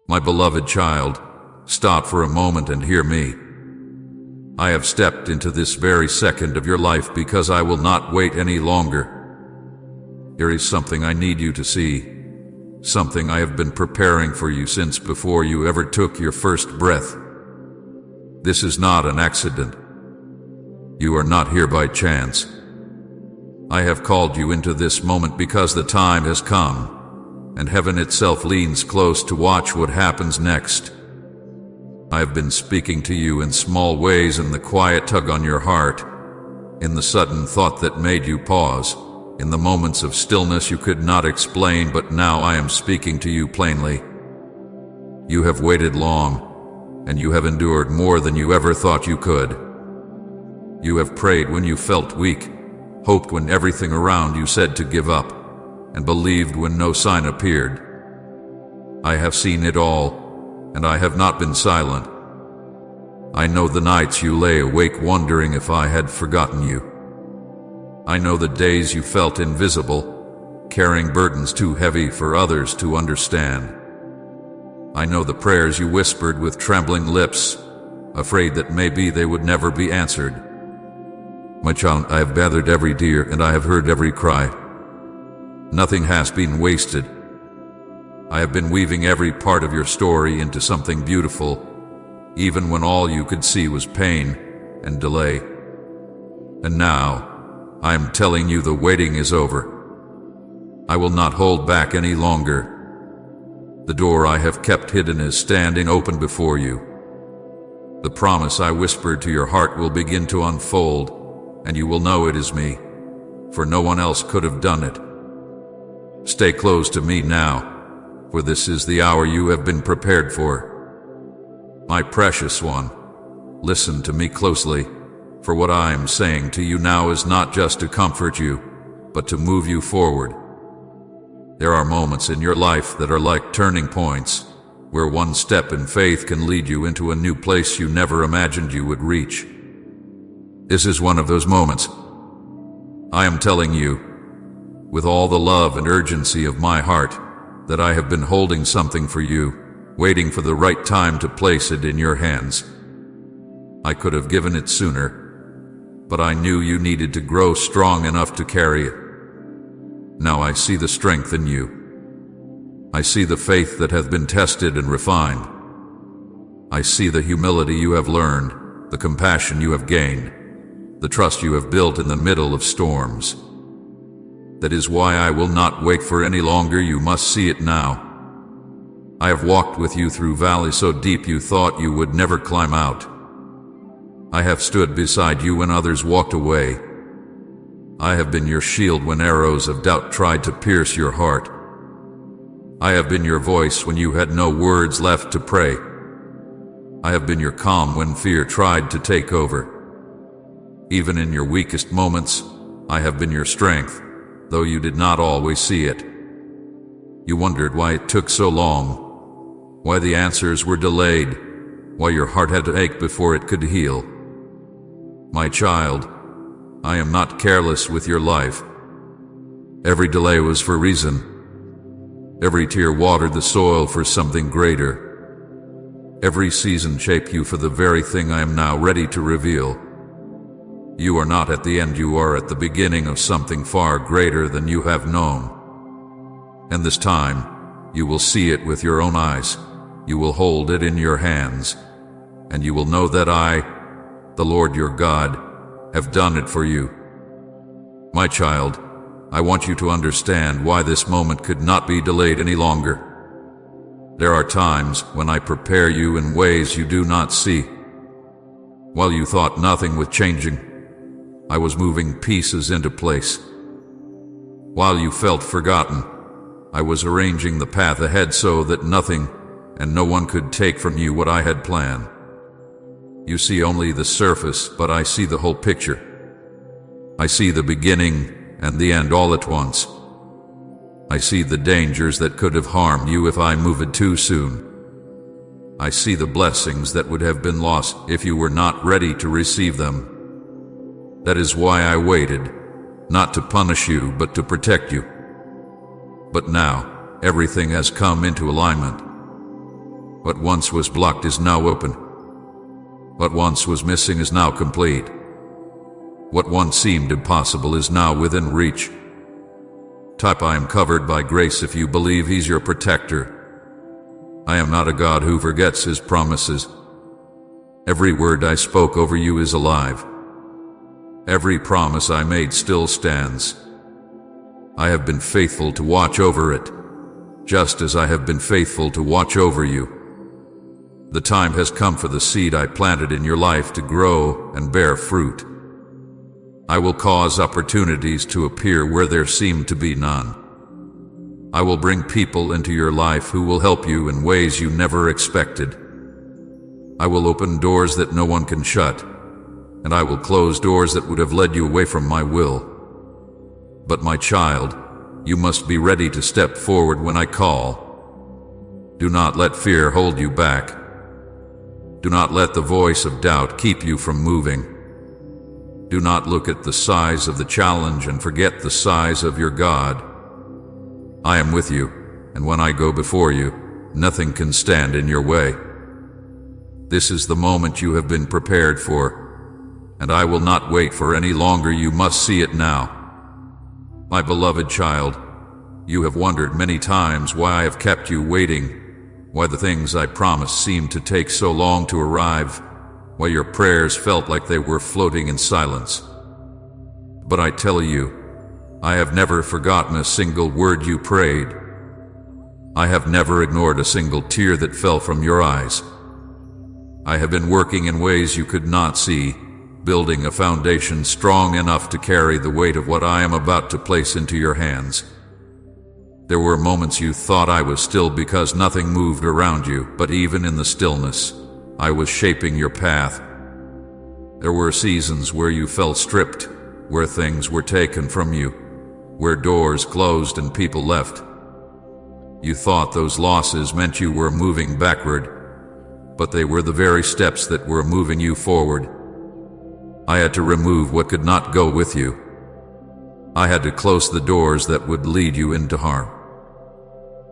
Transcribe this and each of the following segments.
My beloved child, stop for a moment and hear me. I have stepped into this very second of your life because I will not wait any longer. There is something I need you to see, something I have been preparing for you since before you ever took your first breath. This is not an accident. You are not here by chance. I have called you into this moment because the time has come, and heaven itself leans close to watch what happens next. I have been speaking to you in small ways, in the quiet tug on your heart, in the sudden thought that made you pause, in the moments of stillness you could not explain, but now I am speaking to you plainly. You have waited long, and you have endured more than you ever thought you could. You have prayed when you felt weak, hoped when everything around you said to give up, and believed when no sign appeared. I have seen it all, and I have not been silent. I know the nights you lay awake wondering if I had forgotten you. I know the days you felt invisible, carrying burdens too heavy for others to understand. I know the prayers you whispered with trembling lips, afraid that maybe they would never be answered. My child, I have gathered every tear and I have heard every cry. Nothing has been wasted. I have been weaving every part of your story into something beautiful, even when all you could see was pain and delay. And now, I am telling you the waiting is over. I will not hold back any longer. The door I have kept hidden is standing open before you. The promise I whispered to your heart will begin to unfold, and you will know it is me, for no one else could have done it. Stay close to me now, for this is the hour you have been prepared for. My precious one, listen to me closely, for what I am saying to you now is not just to comfort you, but to move you forward. There are moments in your life that are like turning points, where one step in faith can lead you into a new place you never imagined you would reach. This is one of those moments. I am telling you, with all the love and urgency of my heart, that I have been holding something for you, waiting for the right time to place it in your hands. I could have given it sooner, but I knew you needed to grow strong enough to carry it. Now I see the strength in you. I see the faith that hath been tested and refined. I see the humility you have learned, the compassion you have gained, the trust you have built in the middle of storms. That is why I will not wait for any longer. You must see it now. I have walked with you through valleys so deep you thought you would never climb out. I have stood beside you when others walked away. I have been your shield when arrows of doubt tried to pierce your heart. I have been your voice when you had no words left to pray. I have been your calm when fear tried to take over. Even in your weakest moments, I have been your strength, though you did not always see it. You wondered why it took so long, why the answers were delayed, why your heart had to ache before it could heal. My child, I am not careless with your life. Every delay was for reason. Every tear watered the soil for something greater. Every season shaped you for the very thing I am now ready to reveal. You are not at the end, you are at the beginning of something far greater than you have known. And this time, you will see it with your own eyes. You will hold it in your hands, and you will know that I, the Lord your God, have done it for you. My child, I want you to understand why this moment could not be delayed any longer. There are times when I prepare you in ways you do not see. While you thought nothing was changing, I was moving pieces into place. While you felt forgotten, I was arranging the path ahead so that nothing and no one could take from you what I had planned. You see only the surface, but I see the whole picture. I see the beginning and the end all at once. I see the dangers that could have harmed you if I moved too soon. I see the blessings that would have been lost if you were not ready to receive them. That is why I waited, not to punish you, but to protect you. But now, everything has come into alignment. What once was blocked is now open. What once was missing is now complete. What once seemed impossible is now within reach. Type, I am covered by grace if you believe He's your protector. I am not a God who forgets His promises. Every word I spoke over you is alive. Every promise I made still stands. I have been faithful to watch over it, just as I have been faithful to watch over you. The time has come for the seed I planted in your life to grow and bear fruit. I will cause opportunities to appear where there seemed to be none. I will bring people into your life who will help you in ways you never expected. I will open doors that no one can shut, and I will close doors that would have led you away from my will. But my child, you must be ready to step forward when I call. Do not let fear hold you back. Do not let the voice of doubt keep you from moving. Do not look at the size of the challenge and forget the size of your God. I am with you, and when I go before you, nothing can stand in your way. This is the moment you have been prepared for, and I will not wait for any longer. You must see it now. My beloved child, you have wondered many times why I have kept you waiting, why the things I promised seemed to take so long to arrive, why your prayers felt like they were floating in silence. But I tell you, I have never forgotten a single word you prayed. I have never ignored a single tear that fell from your eyes. I have been working in ways you could not see, building a foundation strong enough to carry the weight of what I am about to place into your hands. There were moments you thought I was still because nothing moved around you, but even in the stillness, I was shaping your path. There were seasons where you felt stripped, where things were taken from you, where doors closed and people left. You thought those losses meant you were moving backward, but they were the very steps that were moving you forward. I had to remove what could not go with you. I had to close the doors that would lead you into harm.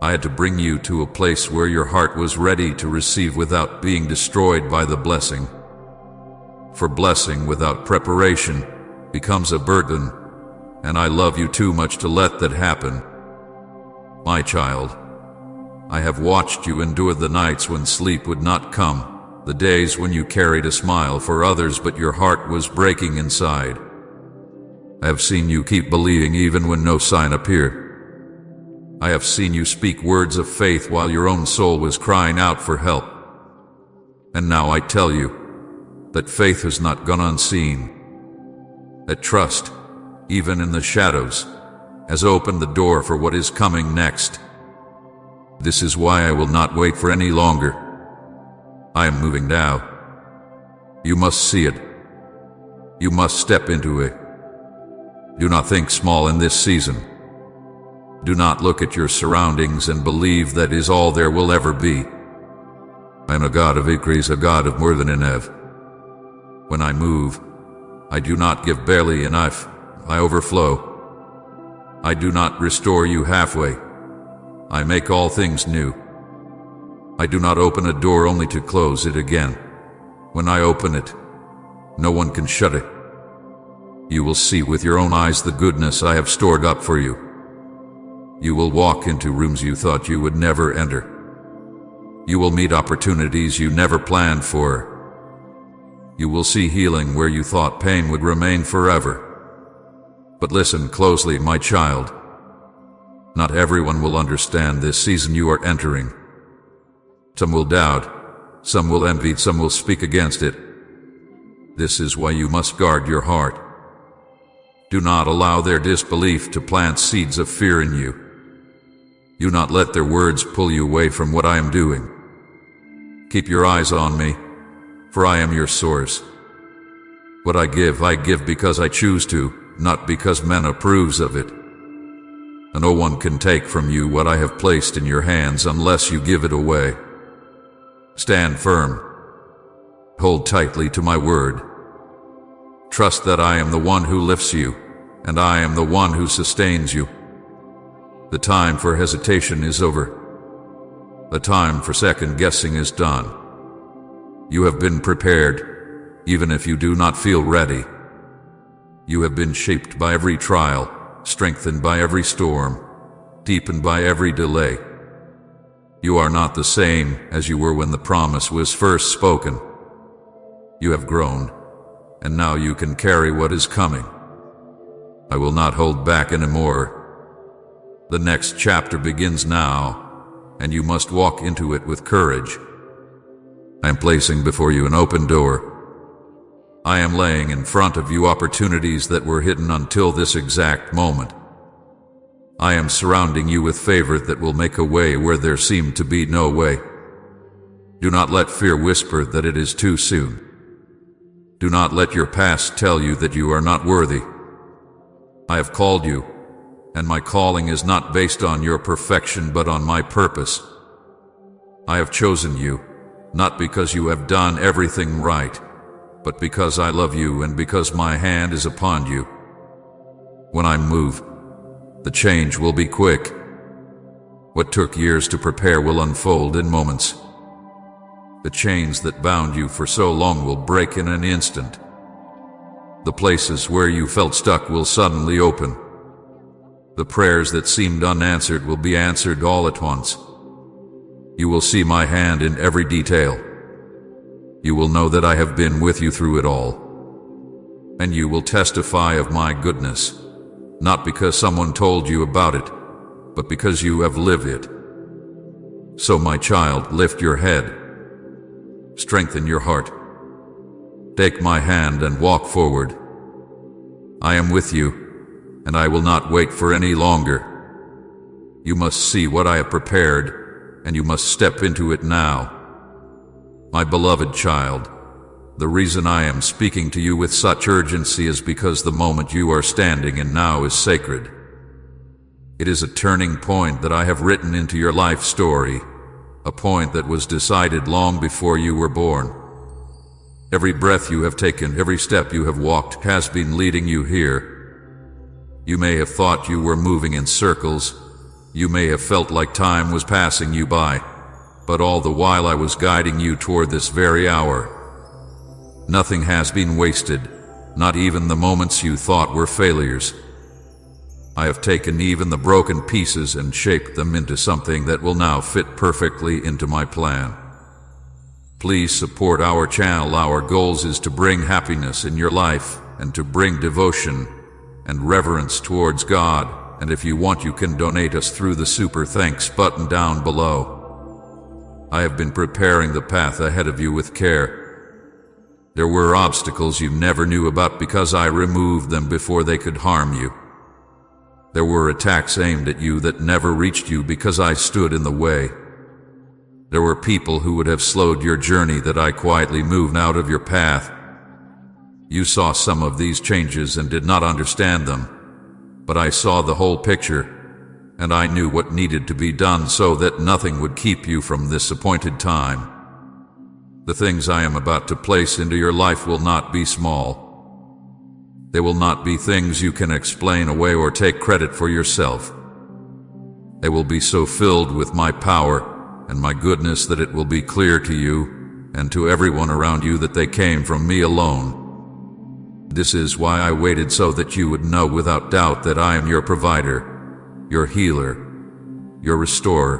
I had to bring you to a place where your heart was ready to receive without being destroyed by the blessing. For blessing without preparation becomes a burden, and I love you too much to let that happen. My child, I have watched you endure the nights when sleep would not come, the days when you carried a smile for others but your heart was breaking inside. I have seen you keep believing even when no sign appeared. I have seen you speak words of faith while your own soul was crying out for help. And now I tell you that faith has not gone unseen. That trust, even in the shadows, has opened the door for what is coming next. This is why I will not wait for any longer. I am moving now. You must see it. You must step into it. Do not think small in this season. Do not look at your surroundings and believe that is all there will ever be. I am a God of increase, a God of more than enough. When I move, I do not give barely enough, I overflow. I do not restore you halfway. I make all things new. I do not open a door only to close it again. When I open it, no one can shut it. You will see with your own eyes the goodness I have stored up for you. You will walk into rooms you thought you would never enter. You will meet opportunities you never planned for. You will see healing where you thought pain would remain forever. But listen closely, my child. Not everyone will understand this season you are entering. Some will doubt, some will envy, some will speak against it. This is why you must guard your heart. Do not allow their disbelief to plant seeds of fear in you. Do not let their words pull you away from what I am doing. Keep your eyes on me, for I am your source. What I give because I choose to, not because man approves of it. And no one can take from you what I have placed in your hands unless you give it away. Stand firm. Hold tightly to my word. Trust that I am the one who lifts you, and I am the one who sustains you. The time for hesitation is over. The time for second guessing is done. You have been prepared, even if you do not feel ready. You have been shaped by every trial, strengthened by every storm, deepened by every delay. You are not the same as you were when the promise was first spoken. You have grown, and now you can carry what is coming. I will not hold back anymore. The next chapter begins now, and you must walk into it with courage. I am placing before you an open door. I am laying in front of you opportunities that were hidden until this exact moment. I am surrounding you with favor that will make a way where there seemed to be no way. Do not let fear whisper that it is too soon. Do not let your past tell you that you are not worthy. I have called you, and my calling is not based on your perfection but on my purpose. I have chosen you, not because you have done everything right, but because I love you and because my hand is upon you. When I move, the change will be quick. What took years to prepare will unfold in moments. The chains that bound you for so long will break in an instant. The places where you felt stuck will suddenly open. The prayers that seemed unanswered will be answered all at once. You will see my hand in every detail. You will know that I have been with you through it all. And you will testify of my goodness, not because someone told you about it, but because you have lived it. So my child, lift your head. Strengthen your heart. Take my hand and walk forward. I am with you, and I will not wait for any longer. You must see what I have prepared, and you must step into it now. My beloved child, the reason I am speaking to you with such urgency is because the moment you are standing in now is sacred. It is a turning point that I have written into your life story, a point that was decided long before you were born. Every breath you have taken, every step you have walked has been leading you here. You may have thought you were moving in circles. You may have felt like time was passing you by, but all the while I was guiding you toward this very hour. Nothing has been wasted, not even the moments you thought were failures. I have taken even the broken pieces and shaped them into something that will now fit perfectly into my plan. Please support our channel. Our goals is to bring happiness in your life and to bring devotion and reverence towards God. And if you want, you can donate us through the Super Thanks button down below. I have been preparing the path ahead of you with care. There were obstacles you never knew about because I removed them before they could harm you. There were attacks aimed at you that never reached you because I stood in the way. There were people who would have slowed your journey that I quietly moved out of your path. You saw some of these changes and did not understand them, but I saw the whole picture, and I knew what needed to be done so that nothing would keep you from this appointed time. The things I am about to place into your life will not be small. They will not be things you can explain away or take credit for yourself. They will be so filled with my power and my goodness that it will be clear to you and to everyone around you that they came from me alone. This is why I waited, so that you would know without doubt that I am your provider, your healer, your restorer,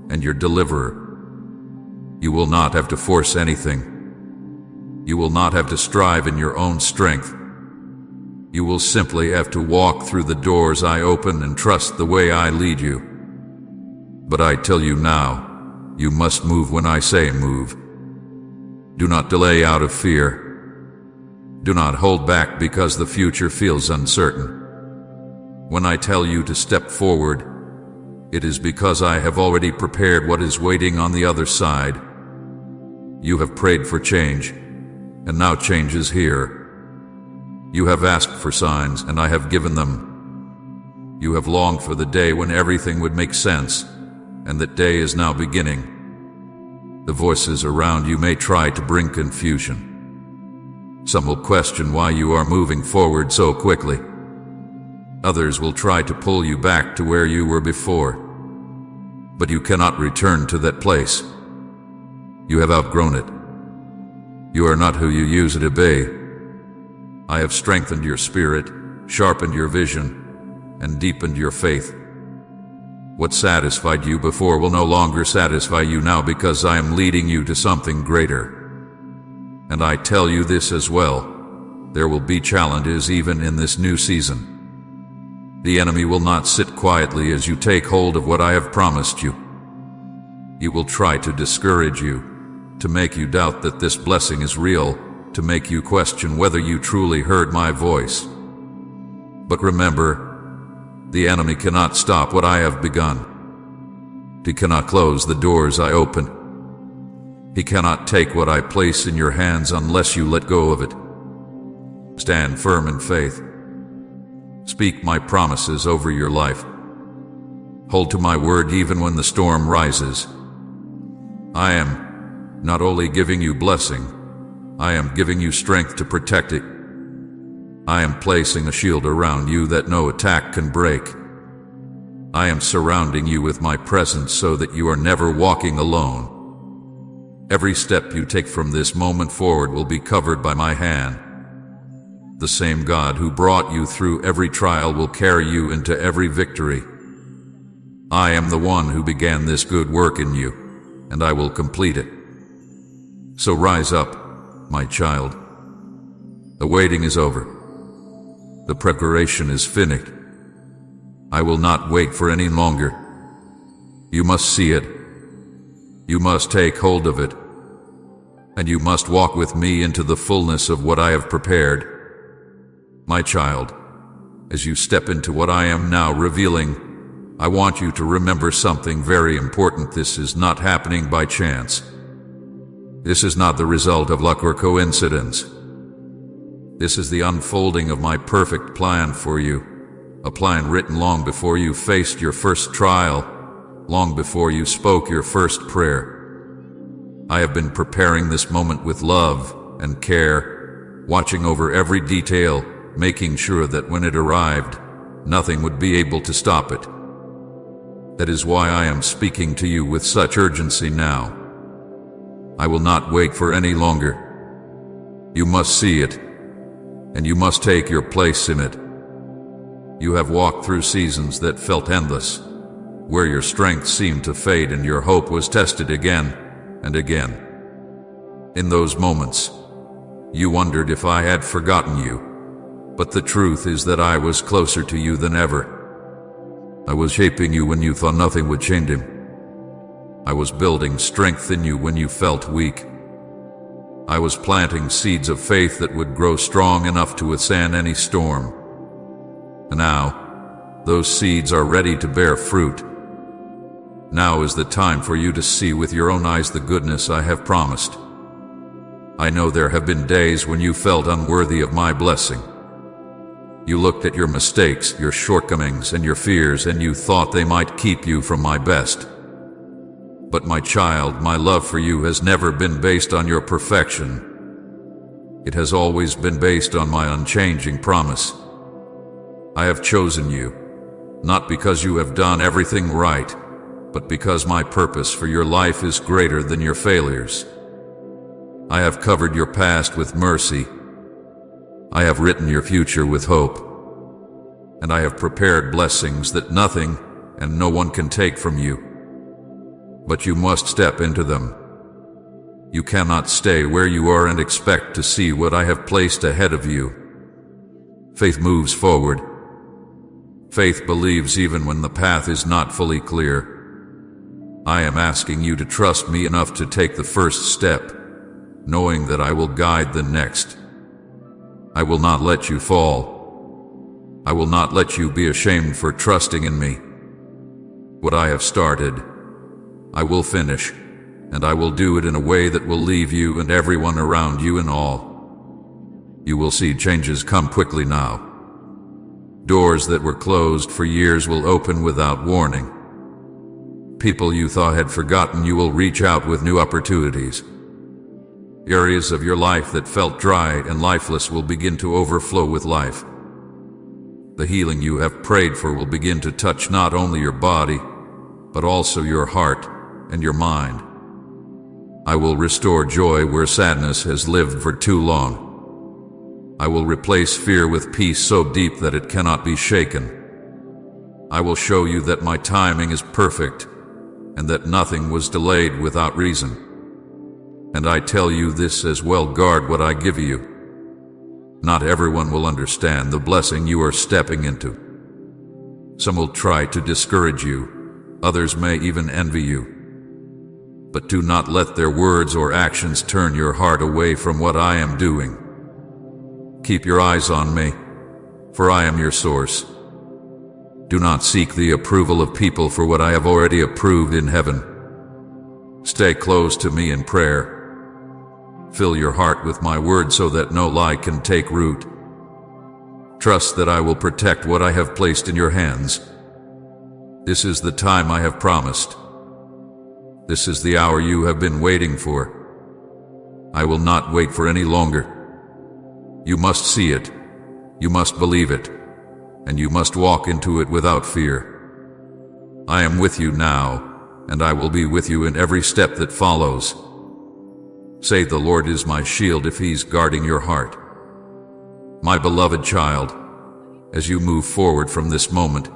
and your deliverer. You will not have to force anything. You will not have to strive in your own strength. You will simply have to walk through the doors I open and trust the way I lead you. But I tell you now, you must move when I say move. Do not delay out of fear. Do not hold back because the future feels uncertain. When I tell you to step forward, it is because I have already prepared what is waiting on the other side. You have prayed for change, and now change is here. You have asked for signs, and I have given them. You have longed for the day when everything would make sense, and that day is now beginning. The voices around you may try to bring confusion. Some will question why you are moving forward so quickly. Others will try to pull you back to where you were before. but you cannot return to that place. You have outgrown it. You are not who you used to be. I have strengthened your spirit, sharpened your vision, and deepened your faith. What satisfied you before will no longer satisfy you now, because I am leading you to something greater. And I tell you this as well, there will be challenges even in this new season. The enemy will not sit quietly as you take hold of what I have promised you. He will try to discourage you, to make you doubt that this blessing is real, to make you question whether you truly heard my voice. But remember, the enemy cannot stop what I have begun. He cannot close the doors I open. He cannot take what I place in your hands unless you let go of it. Stand firm in faith. Speak my promises over your life. Hold to my word even when the storm rises. I am not only giving you blessing, I am giving you strength to protect it. I am placing a shield around you that no attack can break. I am surrounding you with my presence so that you are never walking alone. Every step you take from this moment forward will be covered by my hand. The same God who brought you through every trial will carry you into every victory. I am the one who began this good work in you, and I will complete it. So rise up, my child. The waiting is over. The preparation is finished. I will not wait for any longer. You must see it. You must take hold of it. And you must walk with me into the fullness of what I have prepared. My child, as you step into what I am now revealing, I want you to remember something very important. This is not happening by chance. This is not the result of luck or coincidence. This is the unfolding of my perfect plan for you, a plan written long before you faced your first trial, long before you spoke your first prayer. I have been preparing this moment with love and care, watching over every detail, making sure that when it arrived, nothing would be able to stop it. That is why I am speaking to you with such urgency now. I will not wait for any longer. You must see it, and you must take your place in it. You have walked through seasons that felt endless, where your strength seemed to fade and your hope was tested again and again. In those moments, you wondered if I had forgotten you, but the truth is that I was closer to you than ever. I was shaping you when you thought nothing would change him. I was building strength in you when you felt weak. I was planting seeds of faith that would grow strong enough to withstand any storm. And now, those seeds are ready to bear fruit. Now is the time for you to see with your own eyes the goodness I have promised. I know there have been days when you felt unworthy of my blessing. You looked at your mistakes, your shortcomings, and your fears, and you thought they might keep you from my best. But my child, my love for you has never been based on your perfection. It has always been based on my unchanging promise. I have chosen you, not because you have done everything right, but because my purpose for your life is greater than your failures. I have covered your past with mercy. I have written your future with hope. And I have prepared blessings that nothing and no one can take from you. But you must step into them. You cannot stay where you are and expect to see what I have placed ahead of you. Faith moves forward. Faith believes even when the path is not fully clear. I am asking you to trust me enough to take the first step, knowing that I will guide the next. I will not let you fall. I will not let you be ashamed for trusting in me. What I have started, I will finish, and I will do it in a way that will leave you and everyone around you in awe. You will see changes come quickly now. Doors that were closed for years will open without warning. People you thought had forgotten you will reach out with new opportunities. Areas of your life that felt dry and lifeless will begin to overflow with life. The healing you have prayed for will begin to touch not only your body, but also your heart and your mind. I will restore joy where sadness has lived for too long. I will replace fear with peace so deep that it cannot be shaken. I will show you that my timing is perfect, and that nothing was delayed without reason. And I tell you this as well: guard what I give you. Not everyone will understand the blessing you are stepping into. Some will try to discourage you, others may even envy you. But do not let their words or actions turn your heart away from what I am doing. Keep your eyes on me, for I am your source. Do not seek the approval of people for what I have already approved in heaven. Stay close to me in prayer. Fill your heart with my word so that no lie can take root. Trust that I will protect what I have placed in your hands. This is the time I have promised. This is the hour you have been waiting for. I will not wait for any longer. You must see it, you must believe it, and you must walk into it without fear. I am with you now, and I will be with you in every step that follows. Say, the Lord is my shield if He's guarding your heart. My beloved child, as you move forward from this moment,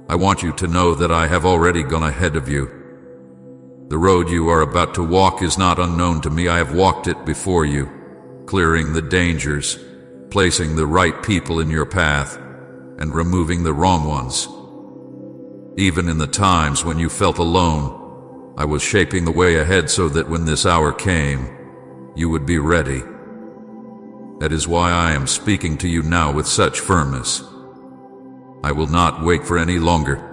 I want you to know that I have already gone ahead of you. The road you are about to walk is not unknown to me. I have walked it before you, clearing the dangers, placing the right people in your path, and removing the wrong ones. Even in the times when you felt alone, I was shaping the way ahead so that when this hour came, you would be ready. That is why I am speaking to you now with such firmness. I will not wait for any longer.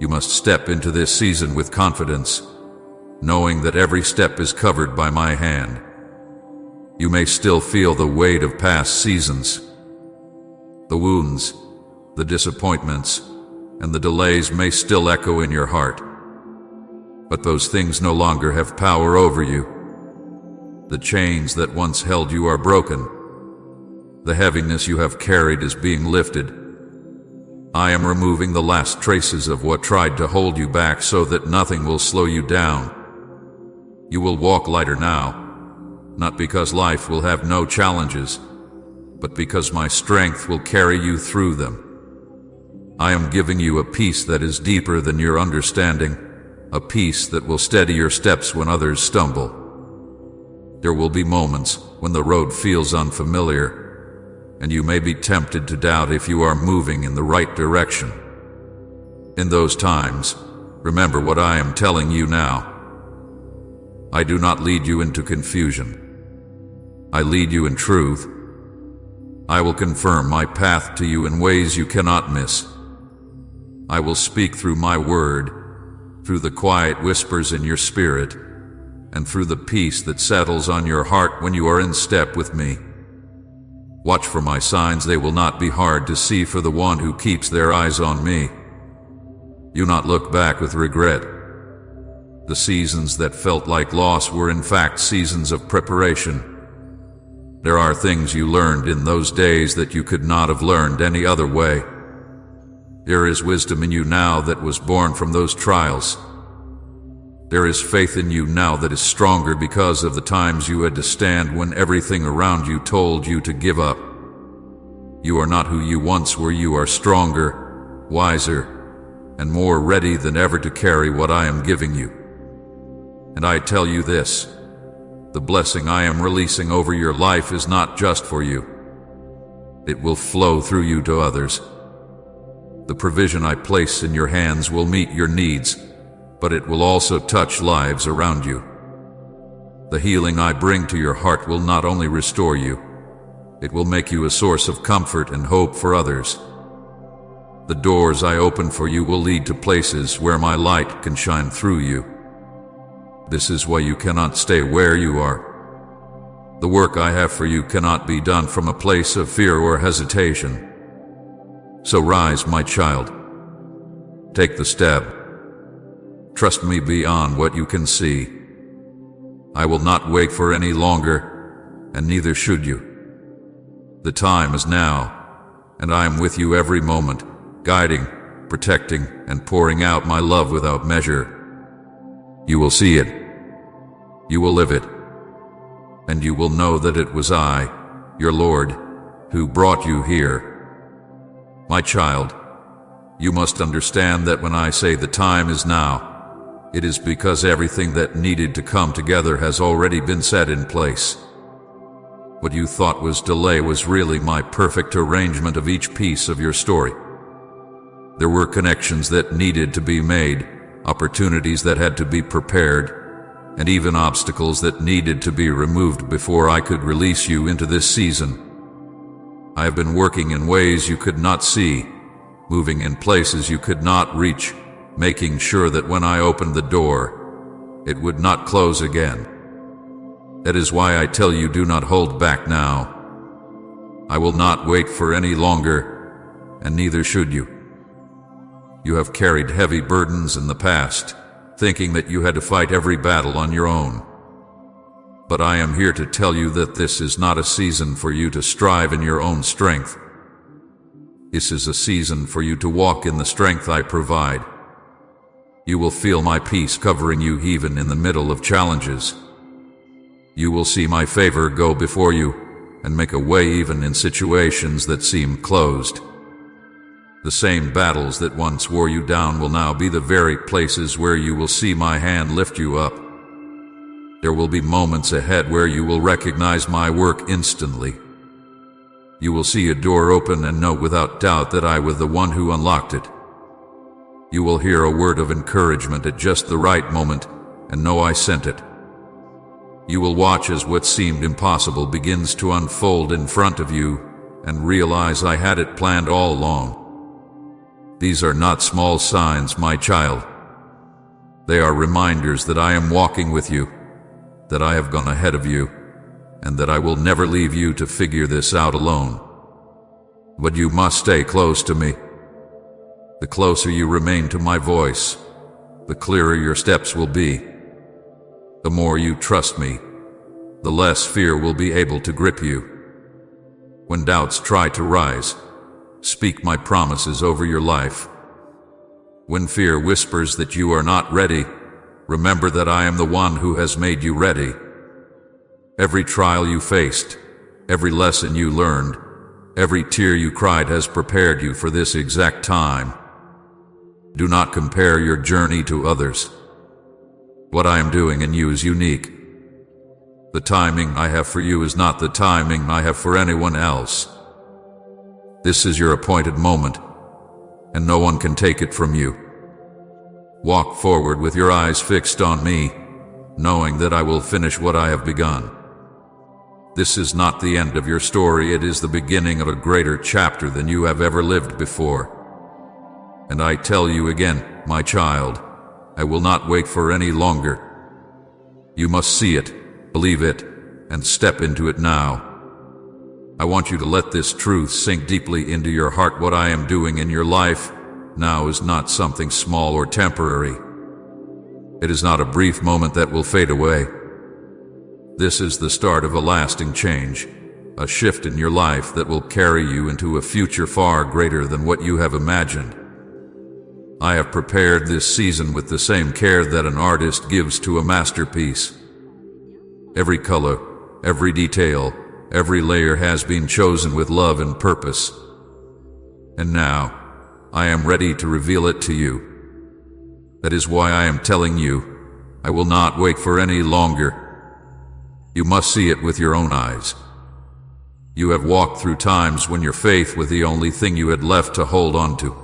You must step into this season with confidence, knowing that every step is covered by my hand. You may still feel the weight of past seasons. The wounds, the disappointments, and the delays may still echo in your heart. But those things no longer have power over you. The chains that once held you are broken. The heaviness you have carried is being lifted. I am removing the last traces of what tried to hold you back so that nothing will slow you down. You will walk lighter now, not because life will have no challenges, but because my strength will carry you through them. I am giving you a peace that is deeper than your understanding, a peace that will steady your steps when others stumble. There will be moments when the road feels unfamiliar, and you may be tempted to doubt if you are moving in the right direction. In those times, remember what I am telling you now. I do not lead you into confusion. I lead you in truth. I will confirm my path to you in ways you cannot miss. I will speak through my word, through the quiet whispers in your spirit, and through the peace that settles on your heart when you are in step with me. Watch for my signs, they will not be hard to see for the one who keeps their eyes on me. Do not look back with regret. The seasons that felt like loss were in fact seasons of preparation. There are things you learned in those days that you could not have learned any other way. There is wisdom in you now that was born from those trials. There is faith in you now that is stronger because of the times you had to stand when everything around you told you to give up. You are not who you once were. You are stronger, wiser, and more ready than ever to carry what I am giving you. And I tell you this, the blessing I am releasing over your life is not just for you. It will flow through you to others. The provision I place in your hands will meet your needs, but it will also touch lives around you. The healing I bring to your heart will not only restore you, it will make you a source of comfort and hope for others. The doors I open for you will lead to places where my light can shine through you. This is why you cannot stay where you are. The work I have for you cannot be done from a place of fear or hesitation. So rise, my child. Take the step. Trust me beyond what you can see. I will not wait for any longer, and neither should you. The time is now, and I am with you every moment, guiding, protecting and pouring out my love without measure. You will see it. You will live it. And you will know that it was I, your Lord, who brought you here. My child, you must understand that when I say the time is now, it is because everything that needed to come together has already been set in place. What you thought was delay was really my perfect arrangement of each piece of your story. There were connections that needed to be made, opportunities that had to be prepared, and even obstacles that needed to be removed before I could release you into this season. I have been working in ways you could not see, moving in places you could not reach, making sure that when I opened the door, it would not close again. That is why I tell you, do not hold back now. I will not wait for any longer, and neither should you. You have carried heavy burdens in the past, thinking that you had to fight every battle on your own. But I am here to tell you that this is not a season for you to strive in your own strength. This is a season for you to walk in the strength I provide. You will feel my peace covering you even in the middle of challenges. You will see my favor go before you and make a way even in situations that seem closed. The same battles that once wore you down will now be the very places where you will see my hand lift you up. There will be moments ahead where you will recognize my work instantly. You will see a door open and know without doubt that I was the one who unlocked it. You will hear a word of encouragement at just the right moment and know I sent it. You will watch as what seemed impossible begins to unfold in front of you and realize I had it planned all along. These are not small signs, my child. They are reminders that I am walking with you, that I have gone ahead of you, and that I will never leave you to figure this out alone. But you must stay close to me. The closer you remain to my voice, the clearer your steps will be. The more you trust me, the less fear will be able to grip you. When doubts try to rise, speak my promises over your life. When fear whispers that you are not ready, remember that I am the one who has made you ready. Every trial you faced, every lesson you learned, every tear you cried has prepared you for this exact time. Do not compare your journey to others. What I am doing in you is unique. The timing I have for you is not the timing I have for anyone else. This is your appointed moment, and no one can take it from you. Walk forward with your eyes fixed on me, knowing that I will finish what I have begun. This is not the end of your story, it is the beginning of a greater chapter than you have ever lived before. And I tell you again, my child, I will not wait for any longer. You must see it, believe it, and step into it now. I want you to let this truth sink deeply into your heart. What I am doing in your life now is not something small or temporary. It is not a brief moment that will fade away. This is the start of a lasting change, a shift in your life that will carry you into a future far greater than what you have imagined. I have prepared this season with the same care that an artist gives to a masterpiece. Every color, every detail, every layer has been chosen with love and purpose. And now, I am ready to reveal it to you. That is why I am telling you, I will not wait for any longer. You must see it with your own eyes. You have walked through times when your faith was the only thing you had left to hold on to.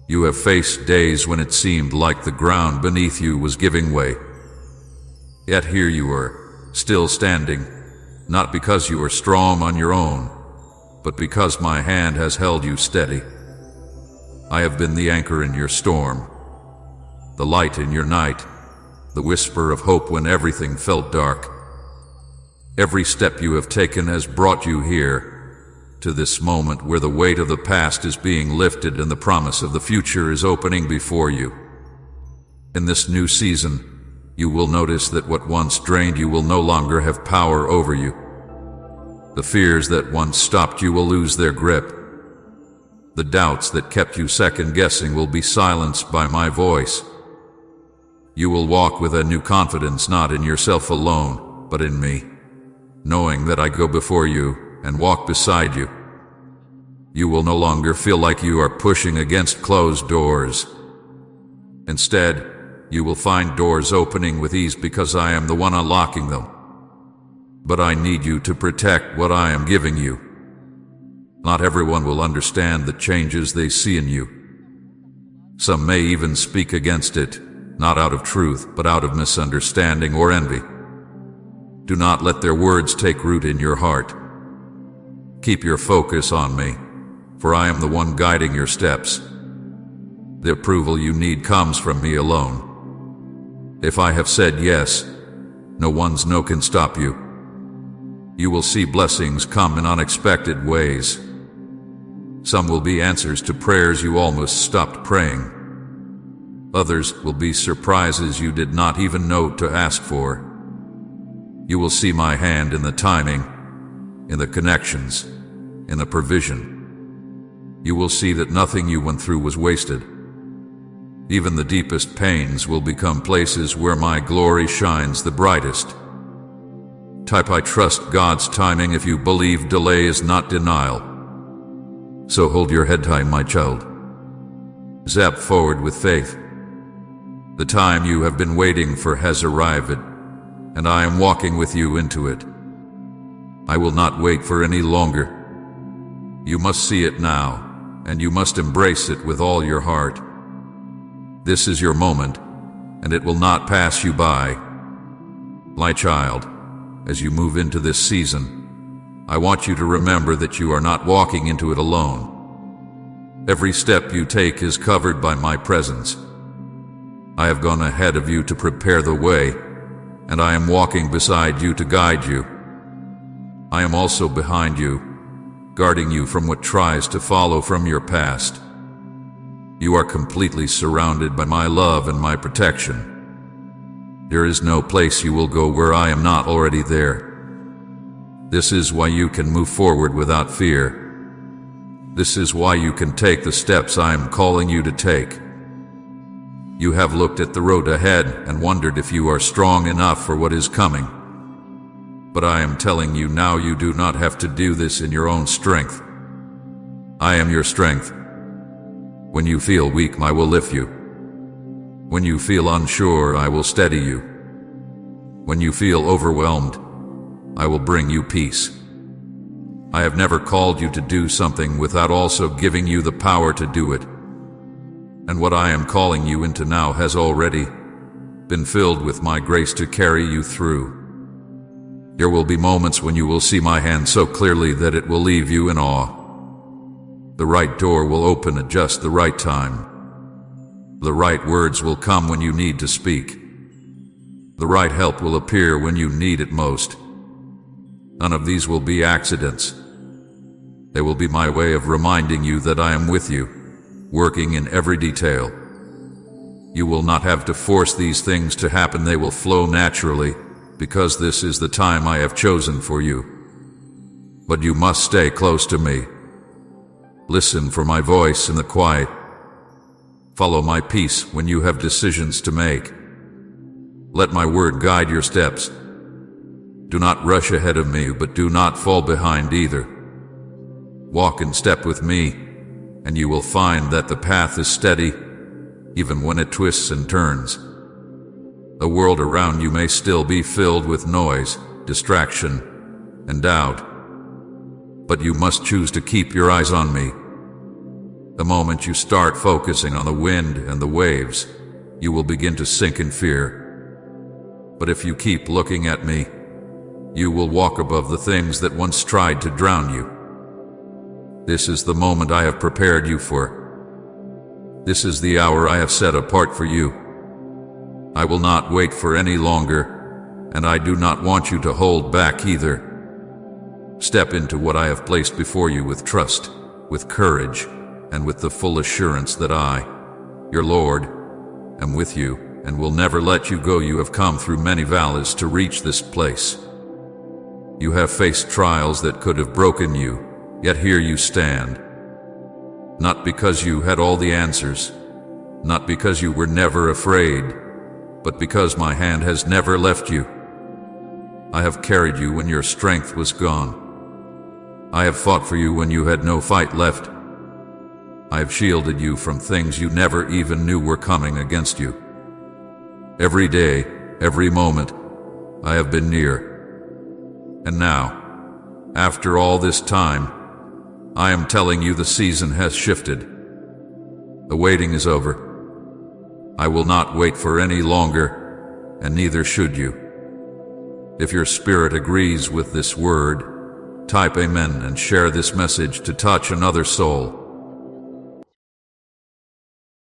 You have faced days when it seemed like the ground beneath you was giving way. Yet here you were, still standing, not because you are strong on your own, but because my hand has held you steady. I have been the anchor in your storm, the light in your night, the whisper of hope when everything felt dark. Every step you have taken has brought you here, to this moment where the weight of the past is being lifted and the promise of the future is opening before you. In this new season, you will notice that what once drained you will no longer have power over you. The fears that once stopped you will lose their grip. The doubts that kept you second-guessing will be silenced by my voice. You will walk with a new confidence, not in yourself alone, but in me, knowing that I go before you and walk beside you. You will no longer feel like you are pushing against closed doors. Instead, you will find doors opening with ease because I am the one unlocking them. But I need you to protect what I am giving you. Not everyone will understand the changes they see in you. Some may even speak against it, not out of truth, but out of misunderstanding or envy. Do not let their words take root in your heart. Keep your focus on me, for I am the one guiding your steps. The approval you need comes from me alone. If I have said yes, no one's no can stop you. You will see blessings come in unexpected ways. Some will be answers to prayers you almost stopped praying. Others will be surprises you did not even know to ask for. You will see my hand in the timing, in the connections, in the provision. You will see that nothing you went through was wasted. Even the deepest pains will become places where my glory shines the brightest. Type I trust God's timing if you believe delay is not denial. So hold your head high, my child. Step forward with faith. The time you have been waiting for has arrived, and I am walking with you into it. I will not wait for any longer. You must see it now, and you must embrace it with all your heart. This is your moment, and it will not pass you by. My child, as you move into this season, I want you to remember that you are not walking into it alone. Every step you take is covered by my presence. I have gone ahead of you to prepare the way, and I am walking beside you to guide you. I am also behind you, guarding you from what tries to follow from your past. You are completely surrounded by my love and my protection. There is no place you will go where I am not already there. This is why you can move forward without fear. This is why you can take the steps I am calling you to take. You have looked at the road ahead and wondered if you are strong enough for what is coming. But I am telling you now, you do not have to do this in your own strength. I am your strength. When you feel weak, I will lift you. When you feel unsure, I will steady you. When you feel overwhelmed, I will bring you peace. I have never called you to do something without also giving you the power to do it. And what I am calling you into now has already been filled with my grace to carry you through. There will be moments when you will see my hand so clearly that it will leave you in awe. The right door will open at just the right time. The right words will come when you need to speak. The right help will appear when you need it most. None of these will be accidents. They will be my way of reminding you that I am with you, working in every detail. You will not have to force these things to happen. They will flow naturally, because this is the time I have chosen for you. But you must stay close to me. Listen for my voice in the quiet. Follow my peace when you have decisions to make. Let my word guide your steps. Do not rush ahead of me, but do not fall behind either. Walk in step with me, and you will find that the path is steady, even when it twists and turns. The world around you may still be filled with noise, distraction, and doubt. But you must choose to keep your eyes on me. The moment you start focusing on the wind and the waves, you will begin to sink in fear. But if you keep looking at me, you will walk above the things that once tried to drown you. This is the moment I have prepared you for. This is the hour I have set apart for you. I will not wait for any longer, and I do not want you to hold back either. Step into what I have placed before you with trust, with courage, and with the full assurance that I, your Lord, am with you and will never let you go. You have come through many valleys to reach this place. You have faced trials that could have broken you, yet here you stand. Not because you had all the answers, not because you were never afraid, but because my hand has never left you. I have carried you when your strength was gone. I have fought for you when you had no fight left. I have shielded you from things you never even knew were coming against you. Every day, every moment, I have been near. And now, after all this time, I am telling you the season has shifted. The waiting is over. I will not wait for any longer, and neither should you. If your spirit agrees with this word, type Amen and share this message to touch another soul.